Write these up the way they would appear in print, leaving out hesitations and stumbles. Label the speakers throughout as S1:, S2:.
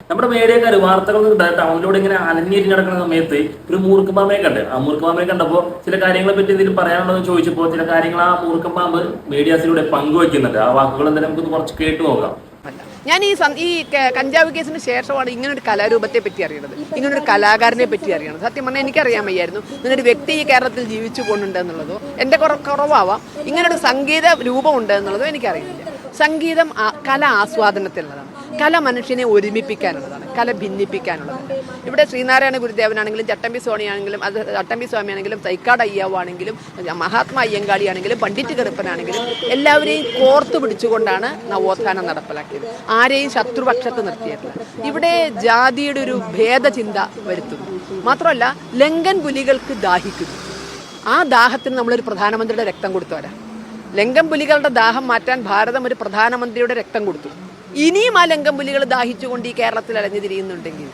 S1: നമ്മുടെ മീഡിയക്കാർ വാർത്തകൾ ടൗണിലൂടെ ഇങ്ങനെ അലഞ്ഞിരിഞ്ഞ് നടക്കുന്ന സമയത്ത് ഒരു മൂർഖമ്പാമ്പയെ കണ്ട്. ആ മൂർഖമ്പാമ്പയെ കണ്ടപ്പോൾ ചില കാര്യങ്ങളെ പറ്റി എന്തെങ്കിലും പറയാനുള്ളതെന്ന് ചോദിച്ചപ്പോൾ ചില കാര്യങ്ങൾ ആ മൂർഖമ്പാമ്പ് മീഡിയാസിലൂടെ പങ്കുവെക്കുന്നുണ്ട്. ആ വാക്കുകൾ എന്തായാലും നമുക്ക് കുറച്ച് കേട്ടു നോക്കാം.
S2: ഞാൻ ഈ കഞ്ചാവ് കേസിന് ശേഷമാണ് ഇങ്ങനൊരു കലാരൂപത്തെ പറ്റി അറിയണത്, ഇങ്ങനൊരു കലാകാരനെ പറ്റി അറിയണത്. സത്യം പറഞ്ഞാൽ എനിക്കറിയാൻ വയ്യായിരുന്നു ഇങ്ങനൊരു വ്യക്തി ഈ കേരളത്തിൽ ജീവിച്ചു പോകുന്നുണ്ട് എന്നുള്ളതോ, എൻ്റെ കുറവാവാം, ഇങ്ങനൊരു സംഗീത രൂപം ഉണ്ട് എന്നുള്ളതോ എനിക്കറിയില്ല. സംഗീതം കല ആസ്വാദനത്തിനുള്ളതാണ്, കല മനുഷ്യനെ ഒരുമിപ്പിക്കാനുള്ളതാണ്, കല ഭിന്നിപ്പിക്കാനുള്ളതാണ്. ഇവിടെ ശ്രീനാരായണ ഗുരുദേവനാണെങ്കിലും ചട്ടമ്പി സ്വാമിയാണെങ്കിലും തൈക്കാട് അയ്യാവാണെങ്കിലും മഹാത്മാ അയ്യങ്കാളിയാണെങ്കിലും പണ്ഡിറ്റ് കറുപ്പനാണെങ്കിലും എല്ലാവരെയും കോർത്തു പിടിച്ചുകൊണ്ടാണ് നവോത്ഥാനം നടപ്പിലാക്കിയത്. ആരെയും ശത്രുപക്ഷത്ത് നിർത്തിയിട്ടില്ല. ഇവിടെ ജാതിയുടെ ഒരു ഭേദചിന്ത വരുത്തുന്നു. മാത്രമല്ല ലങ്കൻ പുലികൾക്ക് ദാഹിക്കുന്നു. ആ ദാഹത്തിന് നമ്മളൊരു പ്രധാനമന്ത്രിയുടെ രക്തം കൊടുത്തവരാ. ലങ്കൻ പുലികളുടെ ദാഹം മാറ്റാൻ ഭാരതം ഒരു പ്രധാനമന്ത്രിയുടെ രക്തം കൊടുത്തു. ഇനിയും ആ ലങ്കൻ പുലികൾ ദാഹിച്ചുകൊണ്ട് ഈ കേരളത്തിൽ അലഞ്ഞു തിരിയുന്നുണ്ടെങ്കിൽ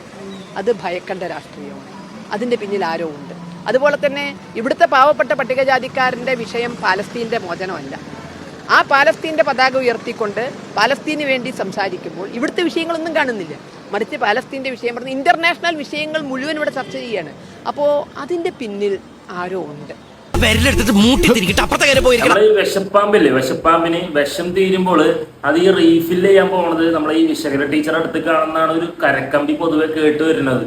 S2: അത് ഭയക്കേണ്ട രാഷ്ട്രീയമാണ്. അതിൻ്റെ പിന്നിൽ ആരോ ഉണ്ട്. അതുപോലെ തന്നെ ഇവിടുത്തെ പാവപ്പെട്ട പട്ടികജാതിക്കാരൻ്റെ വിഷയം പാലസ്തീൻ്റെ മോചനമല്ല. ആ പാലസ്തീൻ്റെ പതാക ഉയർത്തിക്കൊണ്ട് പാലസ്തീന് വേണ്ടി സംസാരിക്കുമ്പോൾ ഇവിടുത്തെ വിഷയങ്ങളൊന്നും കാണുന്നില്ല. മറിച്ച് പാലസ്തീൻ്റെ വിഷയം പറഞ്ഞ് ഇൻ്റർനാഷണൽ വിഷയങ്ങൾ മുഴുവൻ ഇവിടെ ചർച്ച ചെയ്യാണ്. അപ്പോൾ അതിൻ്റെ പിന്നിൽ ആരോ ഉണ്ട്.
S1: വിഷപ്പാമ്പില്ലേ, വിഷപ്പാമ്പിന് വിഷം തീരുമ്പോൾ അത് ഈ റീഫിൽ ചെയ്യാൻ പോണത് നമ്മളെ ഈ വിശകല ടീച്ചറെ അടുത്ത് കാണുന്നതാണ് ഒരു കരക്കമ്പി പൊതുവെ കേട്ട് വരുന്നത്.